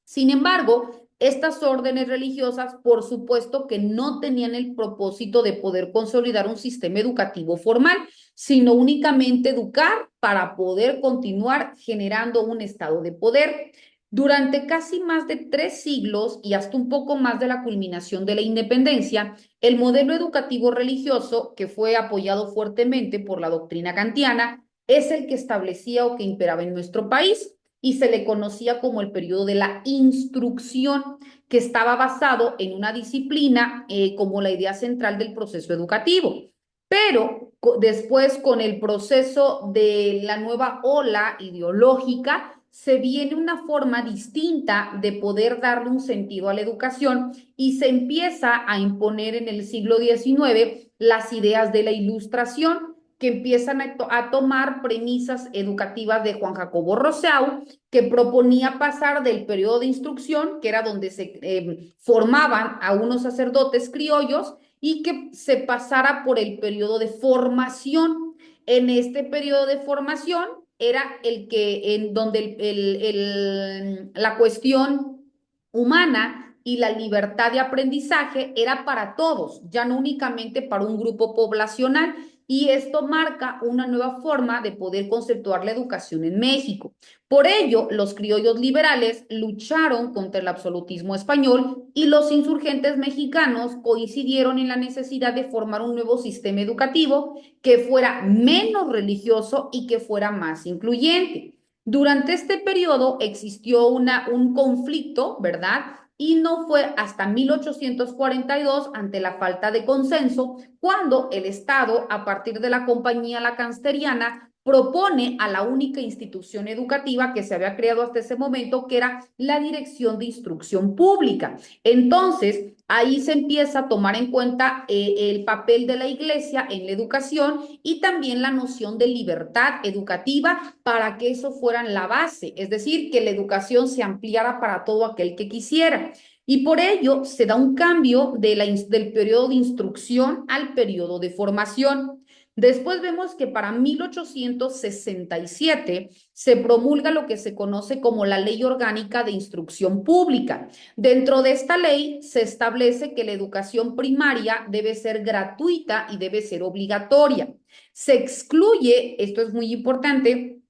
Sin embargo, estas órdenes religiosas, por supuesto que no tenían el propósito de poder consolidar un sistema educativo formal, sino únicamente educar para poder continuar generando un estado de poder. Durante casi más de 3 siglos y hasta un poco más de la culminación de la independencia, el modelo educativo religioso, que fue apoyado fuertemente por la doctrina kantiana, es el que establecía o que imperaba en nuestro país y se le conocía como el periodo de la instrucción, que estaba basado en una disciplina como la idea central del proceso educativo. Pero después, con el proceso de la nueva ola ideológica, se viene una forma distinta de poder darle un sentido a la educación y se empieza a imponer en el siglo XIX las ideas de la ilustración, que empiezan a tomar premisas educativas de Juan Jacobo Rousseau, que proponía pasar del periodo de instrucción, que era donde se formaban a unos sacerdotes criollos, y que se pasara por el periodo de formación. En este periodo de formación era el que, en donde la cuestión humana y la libertad de aprendizaje era para todos, ya no únicamente para un grupo poblacional, y esto marca una nueva forma de poder conceptuar la educación en México. Por ello, los criollos liberales lucharon contra el absolutismo español y los insurgentes mexicanos coincidieron en la necesidad de formar un nuevo sistema educativo que fuera menos religioso y que fuera más incluyente. Durante este periodo existió un conflicto, ¿verdad? Y no fue hasta 1842, ante la falta de consenso, cuando el Estado, a partir de la Compañía Lancasteriana, propone a la única institución educativa que se había creado hasta ese momento, que era la Dirección de Instrucción Pública. Entonces, ahí se empieza a tomar en cuenta el papel de la iglesia en la educación y también la noción de libertad educativa para que eso fuera la base, es decir, que la educación se ampliara para todo aquel que quisiera. Y por ello se da un cambio del periodo de instrucción al periodo de formación. Después vemos que para 1867 se promulga lo que se conoce como la Ley Orgánica de Instrucción Pública. Dentro de esta ley se establece que la educación primaria debe ser gratuita y debe ser obligatoria. Se excluye, esto es muy importante,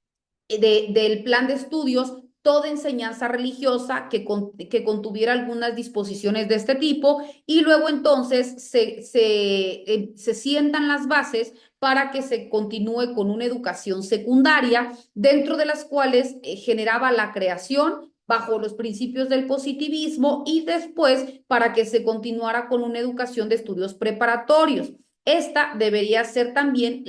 del plan de estudios toda enseñanza religiosa que contuviera algunas disposiciones de este tipo y luego entonces se sientan las bases para que se continúe con una educación secundaria, dentro de las cuales generaba la creación bajo los principios del positivismo y después para que se continuara con una educación de estudios preparatorios. Esta debería ser también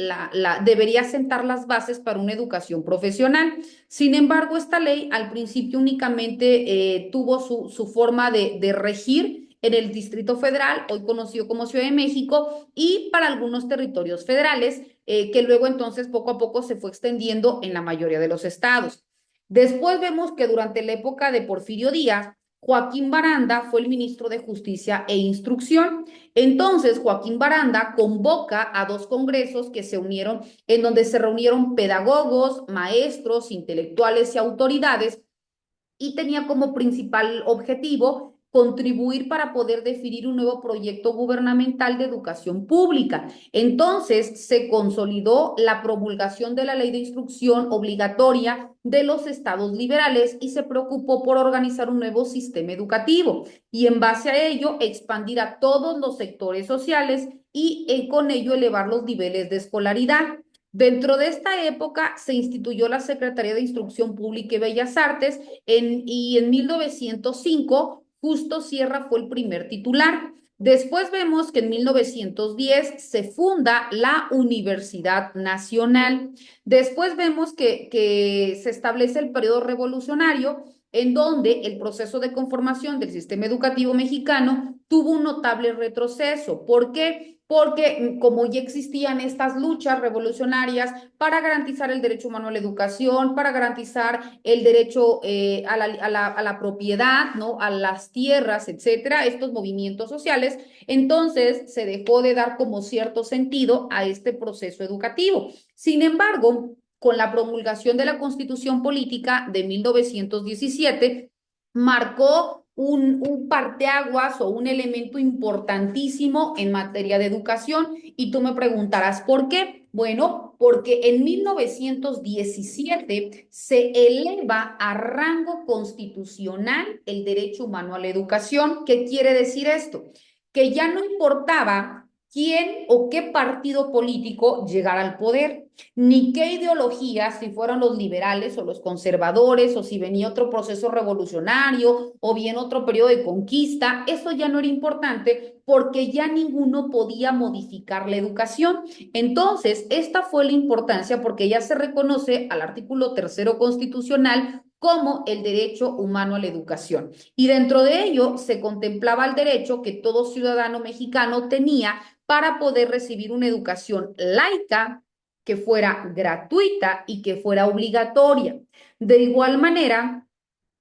debería sentar las bases para una educación profesional. Sin embargo, esta ley al principio únicamente tuvo su forma de regir en el Distrito Federal, hoy conocido como Ciudad de México, y para algunos territorios federales, que luego entonces poco a poco se fue extendiendo en la mayoría de los estados. Después vemos que durante la época de Porfirio Díaz, Joaquín Baranda fue el ministro de Justicia e Instrucción. Entonces, Joaquín Baranda convoca a dos congresos que se unieron, en donde se reunieron pedagogos, maestros, intelectuales y autoridades, y tenía como principal objetivo contribuir para poder definir un nuevo proyecto gubernamental de educación pública. Entonces se consolidó la promulgación de la ley de instrucción obligatoria de los estados liberales y se preocupó por organizar un nuevo sistema educativo y en base a ello expandir a todos los sectores sociales y con ello elevar los niveles de escolaridad. Dentro de esta época se instituyó la Secretaría de Instrucción Pública y Bellas Artes y en 1905 Justo Sierra fue el primer titular. Después vemos que en 1910 se funda la Universidad Nacional. Después vemos que se establece el periodo revolucionario en donde el proceso de conformación del sistema educativo mexicano tuvo un notable retroceso. ¿Por qué? Porque como ya existían estas luchas revolucionarias para garantizar el derecho humano a la educación, para garantizar el derecho a la propiedad, ¿no? A las tierras, etcétera, estos movimientos sociales, entonces se dejó de dar como cierto sentido a este proceso educativo. Sin embargo, con la promulgación de la Constitución Política de 1917, marcó un parteaguas o un elemento importantísimo en materia de educación. Y tú me preguntarás, ¿por qué? Bueno, porque en 1917 se eleva a rango constitucional el derecho humano a la educación. ¿Qué quiere decir esto? Que ya no importaba quién o qué partido político llegara al poder, ni qué ideologías, si fueran los liberales o los conservadores, o si venía otro proceso revolucionario, o bien otro periodo de conquista, eso ya no era importante porque ya ninguno podía modificar la educación. Entonces, esta fue la importancia porque ya se reconoce al artículo tercero constitucional como el derecho humano a la educación. Y dentro de ello se contemplaba el derecho que todo ciudadano mexicano tenía para poder recibir una educación laica, que fuera gratuita y que fuera obligatoria. De igual manera,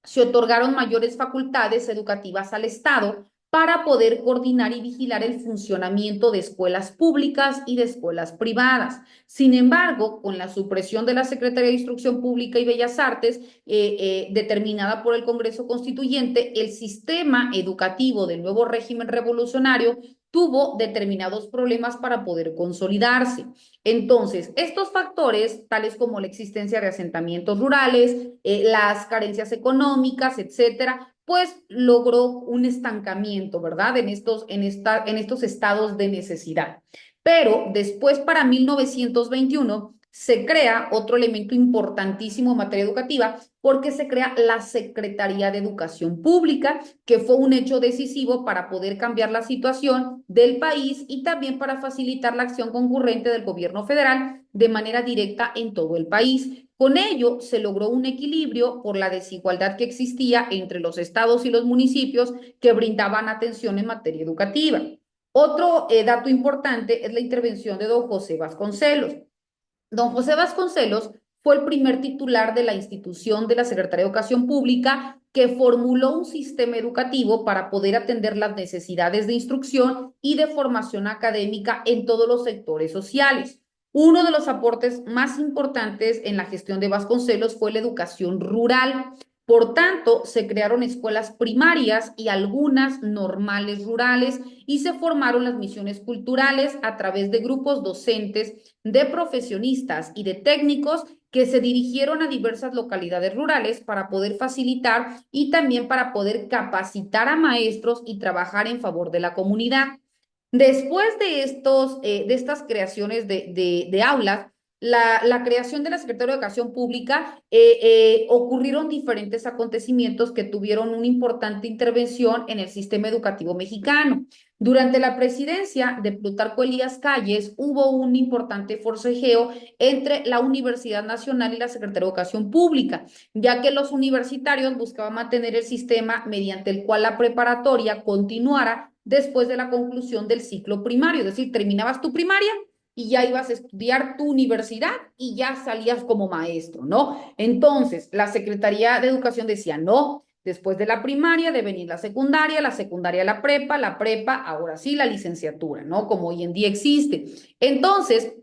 se otorgaron mayores facultades educativas al Estado para poder coordinar y vigilar el funcionamiento de escuelas públicas y de escuelas privadas. Sin embargo, con la supresión de la Secretaría de Instrucción Pública y Bellas Artes, determinada por el Congreso Constituyente, el sistema educativo del nuevo régimen revolucionario tuvo determinados problemas para poder consolidarse. Entonces, estos factores, tales como la existencia de asentamientos rurales, las carencias económicas, etcétera, pues logró un estancamiento, ¿verdad? En estos estados de necesidad. Pero después, para 1921, se crea otro elemento importantísimo en materia educativa porque se crea la Secretaría de Educación Pública, que fue un hecho decisivo para poder cambiar la situación del país y también para facilitar la acción concurrente del gobierno federal de manera directa en todo el país. Con ello se logró un equilibrio por la desigualdad que existía entre los estados y los municipios que brindaban atención en materia educativa. Otro dato importante es la intervención de don José Vasconcelos. Don José Vasconcelos fue el primer titular de la institución de la Secretaría de Educación Pública que formuló un sistema educativo para poder atender las necesidades de instrucción y de formación académica en todos los sectores sociales. Uno de los aportes más importantes en la gestión de Vasconcelos fue la educación rural. Por tanto, se crearon escuelas primarias y algunas normales rurales y se formaron las misiones culturales a través de grupos docentes, de profesionistas y de técnicos que se dirigieron a diversas localidades rurales para poder facilitar y también para poder capacitar a maestros y trabajar en favor de la comunidad. Después de estas creaciones de aulas, la creación de la Secretaría de Educación Pública, ocurrieron diferentes acontecimientos que tuvieron una importante intervención en el sistema educativo mexicano. Durante la presidencia de Plutarco Elías Calles hubo un importante forcejeo entre la Universidad Nacional y la Secretaría de Educación Pública, ya que los universitarios buscaban mantener el sistema mediante el cual la preparatoria continuara después de la conclusión del ciclo primario, es decir, terminabas tu primaria y ya ibas a estudiar tu universidad y ya salías como maestro, ¿no? Entonces, la Secretaría de Educación decía, no, después de la primaria debe venir la secundaria la prepa, ahora sí la licenciatura, ¿no? Como hoy en día existe. Entonces,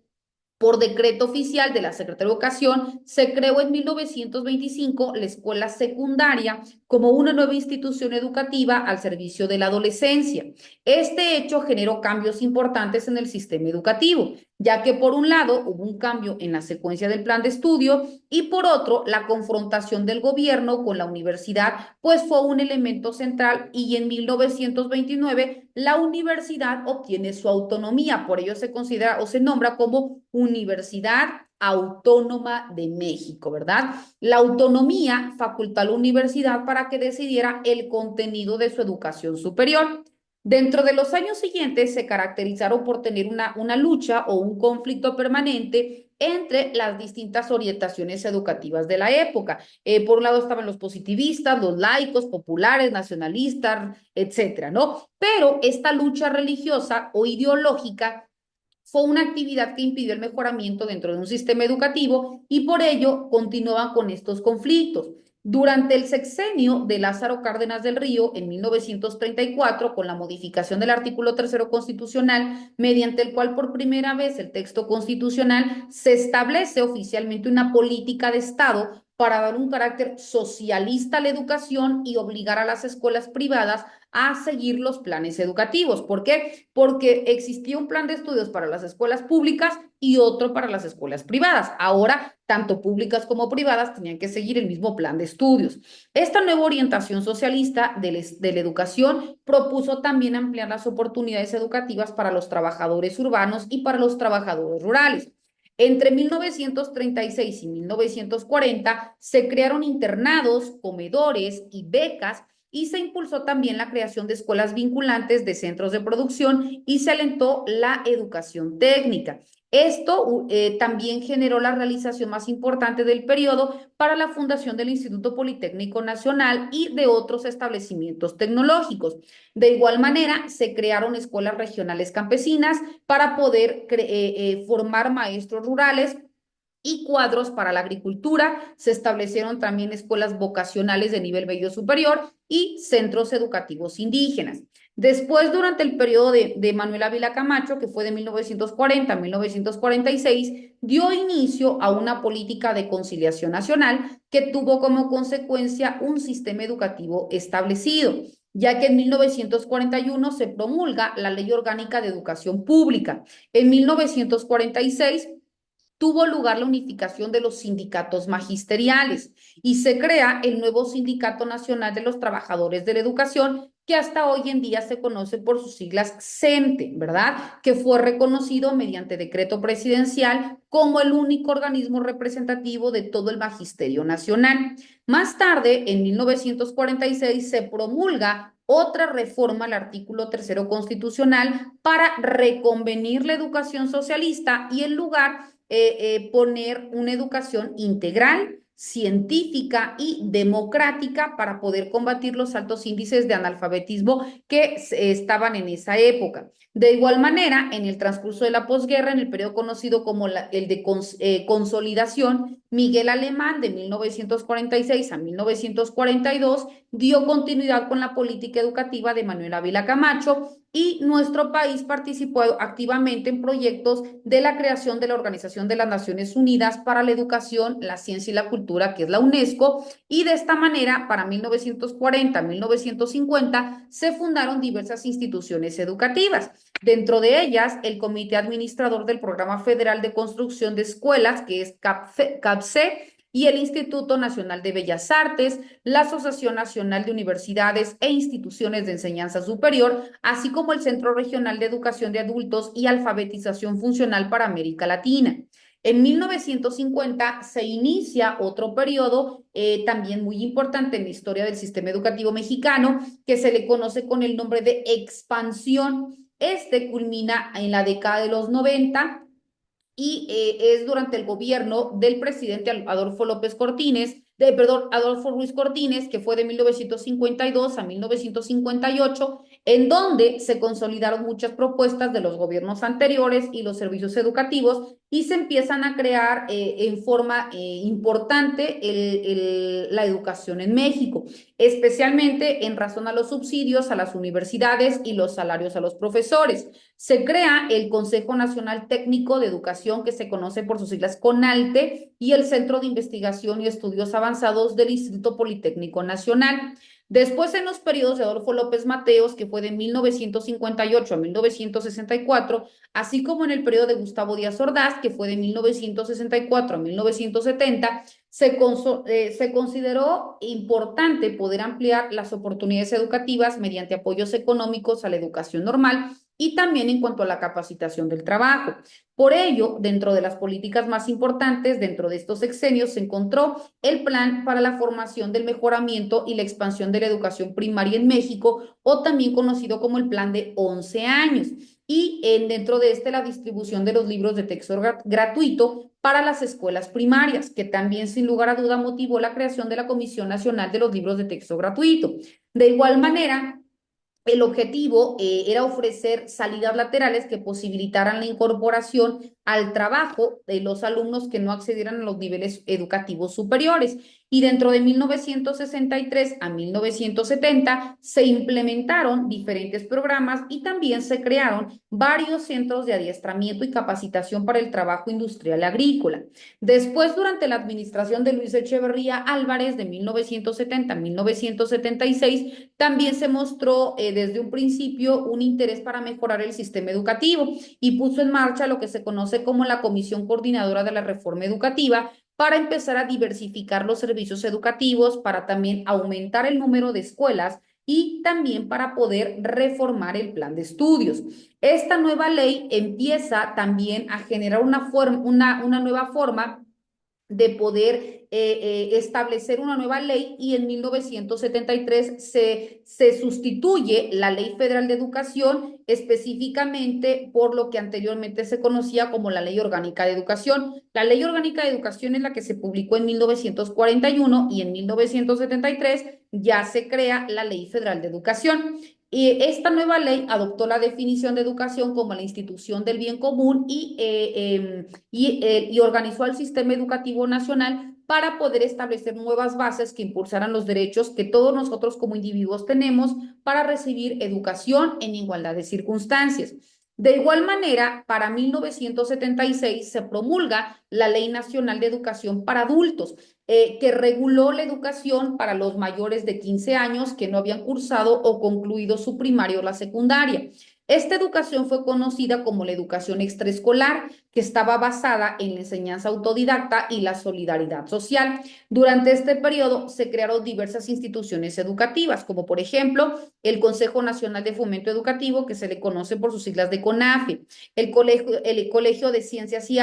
por decreto oficial de la Secretaría de Educación, se creó en 1925 la escuela secundaria como una nueva institución educativa al servicio de la adolescencia. Este hecho generó cambios importantes en el sistema educativo, ya que por un lado hubo un cambio en la secuencia del plan de estudio y por otro la confrontación del gobierno con la universidad, pues fue un elemento central y en 1929 la universidad obtiene su autonomía, por ello se considera o se nombra como Universidad Autónoma de México, ¿verdad? La autonomía facultó a la universidad para que decidiera el contenido de su educación superior. Dentro de los años siguientes se caracterizaron por tener una lucha o un conflicto permanente entre las distintas orientaciones educativas de la época. Por un lado estaban los positivistas, los laicos, populares, nacionalistas, etcétera, ¿no? Pero esta lucha religiosa o ideológica fue una actividad que impidió el mejoramiento dentro de un sistema educativo y por ello continuaban con estos conflictos. Durante el sexenio de Lázaro Cárdenas del Río, en 1934, con la modificación del artículo tercero constitucional, mediante el cual por primera vez el texto constitucional se establece oficialmente una política de Estado para dar un carácter socialista a la educación y obligar a las escuelas privadas a seguir los planes educativos. ¿Por qué? Porque existía un plan de estudios para las escuelas públicas y otro para las escuelas privadas. Ahora, tanto públicas como privadas tenían que seguir el mismo plan de estudios. Esta nueva orientación socialista de la educación propuso también ampliar las oportunidades educativas para los trabajadores urbanos y para los trabajadores rurales. Entre 1936 y 1940 se crearon internados, comedores y becas y se impulsó también la creación de escuelas vinculantes de centros de producción y se alentó la educación técnica. Esto también generó la realización más importante del periodo para la fundación del Instituto Politécnico Nacional y de otros establecimientos tecnológicos. De igual manera, se crearon escuelas regionales campesinas para poder formar maestros rurales y cuadros para la agricultura. Se establecieron también escuelas vocacionales de nivel medio superior y centros educativos indígenas. Después, durante el periodo de Manuel Ávila Camacho, que fue de 1940 a 1946, dio inicio a una política de conciliación nacional que tuvo como consecuencia un sistema educativo establecido, ya que en 1941 se promulga la Ley Orgánica de Educación Pública. En 1946 tuvo lugar la unificación de los sindicatos magisteriales y se crea el nuevo Sindicato Nacional de los Trabajadores de la Educación, que hasta hoy en día se conoce por sus siglas CENTE, ¿verdad? Que fue reconocido mediante decreto presidencial como el único organismo representativo de todo el magisterio nacional. Más tarde, en 1946, se promulga otra reforma al artículo tercero constitucional para reconvenir la educación socialista y en lugar poner una educación integral, científica y democrática para poder combatir los altos índices de analfabetismo que estaban en esa época. De igual manera, en el transcurso de la posguerra, en el periodo conocido como el de consolidación, Miguel Alemán, de 1946 a 1942, dio continuidad con la política educativa de Manuel Ávila Camacho y nuestro país participó activamente en proyectos de la creación de la Organización de las Naciones Unidas para la Educación, la Ciencia y la Cultura, que es la UNESCO, y de esta manera, para 1940-1950, se fundaron diversas instituciones educativas. Dentro de ellas, el Comité Administrador del Programa Federal de Construcción de Escuelas, que es CAPCE, y el Instituto Nacional de Bellas Artes, la Asociación Nacional de Universidades e Instituciones de Enseñanza Superior, así como el Centro Regional de Educación de Adultos y Alfabetización Funcional para América Latina. En 1950 se inicia otro periodo también muy importante en la historia del sistema educativo mexicano, que se le conoce con el nombre de expansión. Este culmina en la década de los 90 y es durante el gobierno del presidente Adolfo López Cortines, perdón, Adolfo Ruiz Cortines, que fue de 1952 a 1958, en donde se consolidaron muchas propuestas de los gobiernos anteriores y los servicios educativos y se empiezan a crear en forma importante la educación en México, especialmente en razón a los subsidios a las universidades y los salarios a los profesores. Se crea el Consejo Nacional Técnico de Educación, que se conoce por sus siglas CONALTE, y el Centro de Investigación y Estudios Avanzados del Instituto Politécnico Nacional. Después, en los periodos de Adolfo López Mateos, que fue de 1958 a 1964, así como en el periodo de Gustavo Díaz Ordaz, que fue de 1964 a 1970, se consideró importante poder ampliar las oportunidades educativas mediante apoyos económicos a la educación normal y también en cuanto a la capacitación del trabajo. Por ello, dentro de las políticas más importantes, dentro de estos sexenios, se encontró el Plan para la Formación del Mejoramiento y la Expansión de la Educación Primaria en México, o también conocido como el Plan de 11 años. Y dentro de la distribución de los libros de texto gratuito para las escuelas primarias, que también sin lugar a duda motivó la creación de la Comisión Nacional de los Libros de Texto Gratuito. De igual manera, el objetivo era ofrecer salidas laterales que posibilitaran la incorporación al trabajo de los alumnos que no accedieran a los niveles educativos superiores. Y dentro de 1963 a 1970 se implementaron diferentes programas y también se crearon varios centros de adiestramiento y capacitación para el trabajo industrial agrícola. Después, durante la administración de Luis Echeverría Álvarez de 1970 a 1976, también se mostró desde un principio un interés para mejorar el sistema educativo y puso en marcha lo que se conoce como la Comisión Coordinadora de la Reforma Educativa para empezar a diversificar los servicios educativos, para también aumentar el número de escuelas y también para poder reformar el plan de estudios. Esta nueva ley empieza también a generar una nueva forma de poder establecer una nueva ley, y en 1973 se sustituye la Ley Federal de Educación específicamente por lo que anteriormente se conocía como la Ley Orgánica de Educación. La Ley Orgánica de Educación es la que se publicó en 1941 y en 1973 ya se crea la Ley Federal de Educación. Y esta nueva ley adoptó la definición de educación como la institución del bien común y organizó al sistema educativo nacional para poder establecer nuevas bases que impulsaran los derechos que todos nosotros como individuos tenemos para recibir educación en igualdad de circunstancias. De igual manera, para 1976 se promulga la Ley Nacional de Educación para Adultos, que reguló la educación para los mayores de 15 años que no habían cursado o concluido su primaria o la secundaria. Esta educación fue conocida como la educación extraescolar, que estaba basada en la enseñanza autodidacta y la solidaridad social. Durante este periodo se crearon diversas instituciones educativas, como por ejemplo el Consejo Nacional de Fomento Educativo, que se le conoce por sus siglas de CONAFE, el Colegio de Ciencias y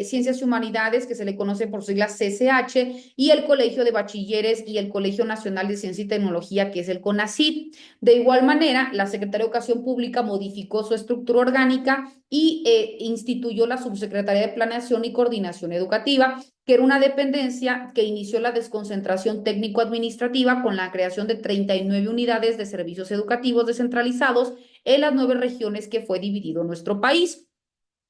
Ciencias y Humanidades, que se le conoce por sus siglas CCH, y el Colegio de Bachilleres y el Colegio Nacional de Ciencia y Tecnología, que es el CONACYT. De igual manera, la Secretaría de Educación Pública modificó su estructura orgánica y instituyó la Subsecretaría de Planeación y Coordinación Educativa, que era una dependencia que inició la desconcentración técnico-administrativa con la creación de 39 unidades de servicios educativos descentralizados en las 9 regiones que fue dividido nuestro país.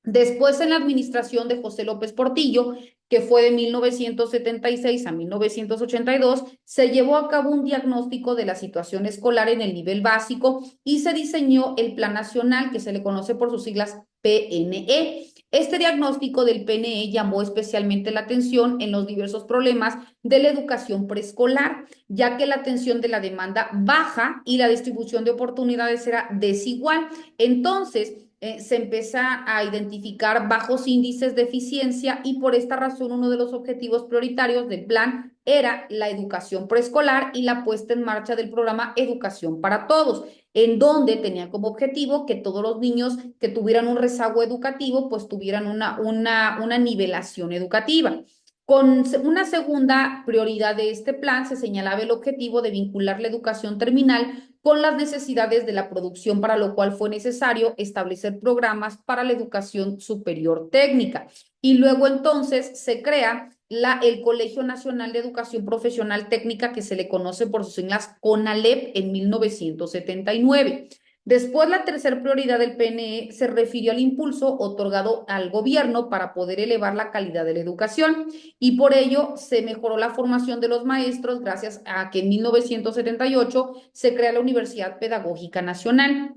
Después, en la administración de José López Portillo, que fue de 1976 a 1982, se llevó a cabo un diagnóstico de la situación escolar en el nivel básico y se diseñó el Plan Nacional, que se le conoce por sus siglas PNE. Este diagnóstico del PNE llamó especialmente la atención en los diversos problemas de la educación preescolar, ya que la atención de la demanda baja y la distribución de oportunidades era desigual. Entonces, se empieza a identificar bajos índices de eficiencia y por esta razón uno de los objetivos prioritarios del plan era la educación preescolar y la puesta en marcha del programa Educación para Todos, en donde tenía como objetivo que todos los niños que tuvieran un rezago educativo, pues tuvieran una nivelación educativa. Con una segunda prioridad de este plan se señalaba el objetivo de vincular la educación terminal con las necesidades de la producción, para lo cual fue necesario establecer programas para la educación superior técnica. Y luego entonces se crea el Colegio Nacional de Educación Profesional Técnica, que se le conoce por sus siglas CONALEP, en 1979. Después, la tercera prioridad del PNE se refirió al impulso otorgado al gobierno para poder elevar la calidad de la educación y por ello se mejoró la formación de los maestros gracias a que en 1978 se crea la Universidad Pedagógica Nacional.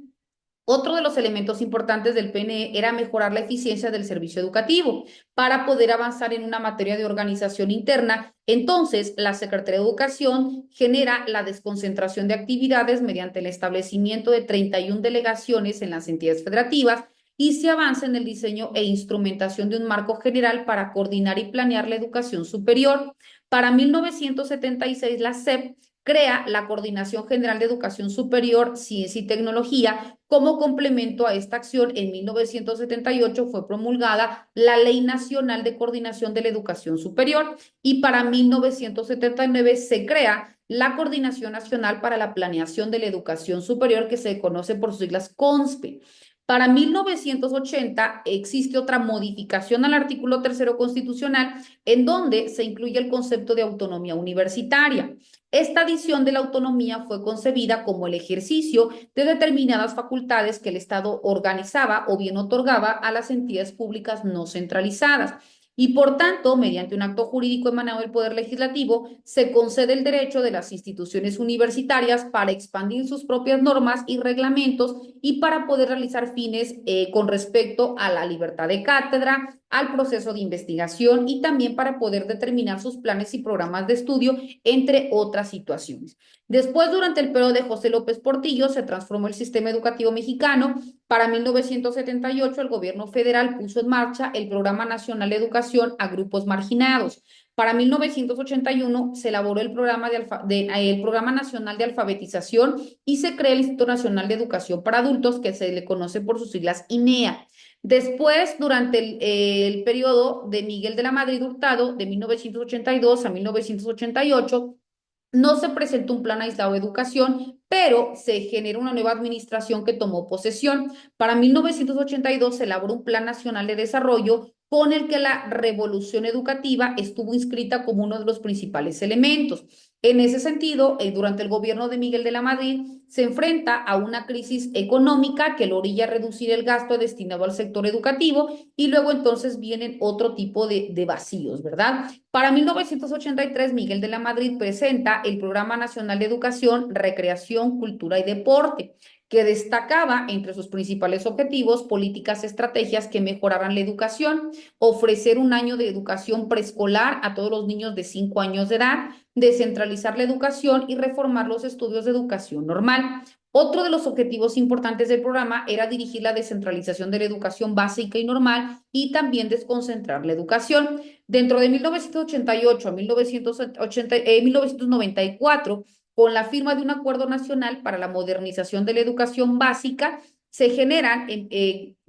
Otro de los elementos importantes del PNE era mejorar la eficiencia del servicio educativo para poder avanzar en una materia de organización interna. Entonces, la Secretaría de Educación genera la desconcentración de actividades mediante el establecimiento de 31 delegaciones en las entidades federativas y se avanza en el diseño e instrumentación de un marco general para coordinar y planear la educación superior. Para 1976, la SEP crea la Coordinación General de Educación Superior, Ciencia y Tecnología. Como complemento a esta acción, en 1978 fue promulgada la Ley Nacional de Coordinación de la Educación Superior y para 1979 se crea la Coordinación Nacional para la Planeación de la Educación Superior, que se conoce por sus siglas CONSPE. Para 1980 existe otra modificación al artículo tercero constitucional en donde se incluye el concepto de autonomía universitaria. Esta adición de la autonomía fue concebida como el ejercicio de determinadas facultades que el Estado organizaba o bien otorgaba a las entidades públicas no centralizadas. Y por tanto, mediante un acto jurídico emanado del Poder Legislativo, se concede el derecho de las instituciones universitarias para expandir sus propias normas y reglamentos y para poder realizar fines con respecto a la libertad de cátedra, al proceso de investigación y también para poder determinar sus planes y programas de estudio, entre otras situaciones. Después, durante el periodo de José López Portillo, se transformó el sistema educativo mexicano. Para 1978, el gobierno federal puso en marcha el Programa Nacional de Educación a Grupos Marginados. Para 1981 se elaboró el Programa Nacional de Alfabetización y se crea el Instituto Nacional de Educación para Adultos, que se le conoce por sus siglas INEA. Después, durante el periodo de Miguel de la Madrid Hurtado, de 1982 a 1988, no se presentó un plan aislado de educación, pero se generó una nueva administración que tomó posesión. Para 1982 se elaboró un Plan Nacional de Desarrollo con el que la revolución educativa estuvo inscrita como uno de los principales elementos. En ese sentido, durante el gobierno de Miguel de la Madrid, se enfrenta a una crisis económica que lo orilla a reducir el gasto destinado al sector educativo y luego entonces vienen otro tipo de vacíos, ¿verdad? Para 1983, Miguel de la Madrid presenta el Programa Nacional de Educación, Recreación, Cultura y Deporte, que destacaba entre sus principales objetivos políticas, estrategias que mejoraran la educación, ofrecer un año de educación preescolar a todos los niños de 5 años de edad, descentralizar la educación y reformar los estudios de educación normal. Otro de los objetivos importantes del programa era dirigir la descentralización de la educación básica y normal y también desconcentrar la educación. Dentro de 1988 a 1994, con la firma de un acuerdo nacional para la modernización de la educación básica, se generan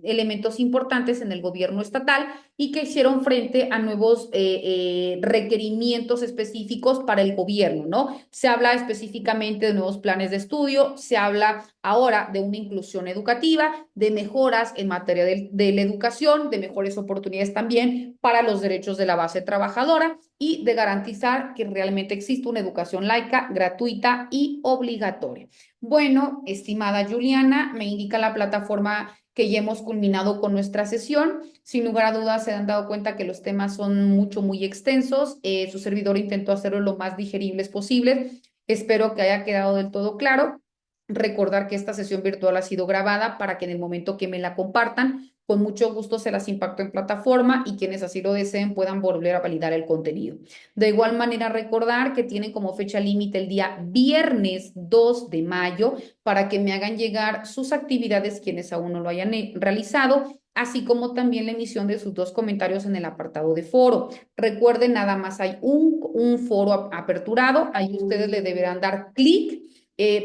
elementos importantes en el gobierno estatal y que hicieron frente a nuevos requerimientos específicos para el gobierno, ¿no? Se habla específicamente de nuevos planes de estudio, se habla ahora de una inclusión educativa, de mejoras en materia de la educación, de mejores oportunidades también para los derechos de la base trabajadora y de garantizar que realmente existe una educación laica, gratuita y obligatoria. Bueno, estimada Juliana, me indica la plataforma que ya hemos culminado con nuestra sesión. Sin lugar a dudas, se han dado cuenta que los temas son muy extensos. Su servidor intentó hacerlo lo más digeribles posible. Espero que haya quedado del todo claro. Recordar que esta sesión virtual ha sido grabada para que en el momento que me la compartan, con mucho gusto se las impacto en plataforma y quienes así lo deseen puedan volver a validar el contenido. De igual manera, recordar que tienen como fecha límite el día viernes 2 de mayo para que me hagan llegar sus actividades quienes aún no lo hayan realizado, así como también la emisión de sus 2 comentarios en el apartado de foro. Recuerden, nada más hay un foro aperturado, ahí ustedes le deberán dar clic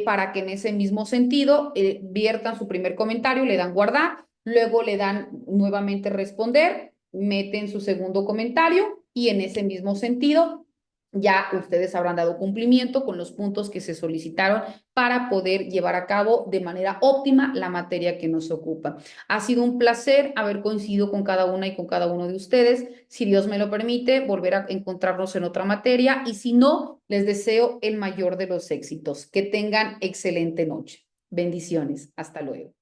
para que en ese mismo sentido viertan su primer comentario, le dan guardar, luego le dan nuevamente responder, meten su segundo comentario y en ese mismo sentido ya ustedes habrán dado cumplimiento con los puntos que se solicitaron para poder llevar a cabo de manera óptima la materia que nos ocupa. Ha sido un placer haber coincidido con cada una y con cada uno de ustedes. Si Dios me lo permite, volver a encontrarnos en otra materia y si no, les deseo el mayor de los éxitos. Que tengan excelente noche. Bendiciones. Hasta luego.